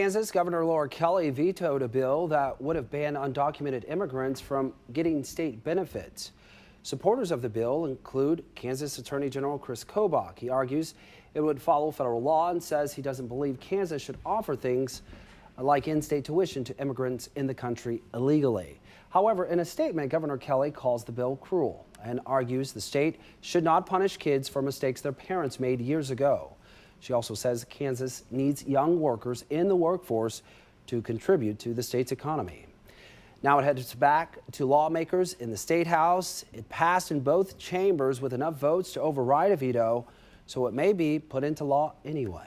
Kansas Governor Laura Kelly vetoed a bill that would have banned undocumented immigrants from getting state benefits. Supporters of the bill include Kansas Attorney General Chris Kobach. He argues it would follow federal law and says he doesn't believe Kansas should offer things like in-state tuition to immigrants in the country illegally. However, in a statement, Governor Kelly calls the bill cruel and argues the state should not punish kids for mistakes their parents made years ago. She also says Kansas needs young workers in the workforce to contribute to the state's economy. Now it heads back to lawmakers in the State House. It passed in both chambers with enough votes to override a veto, so it may be put into law anyway.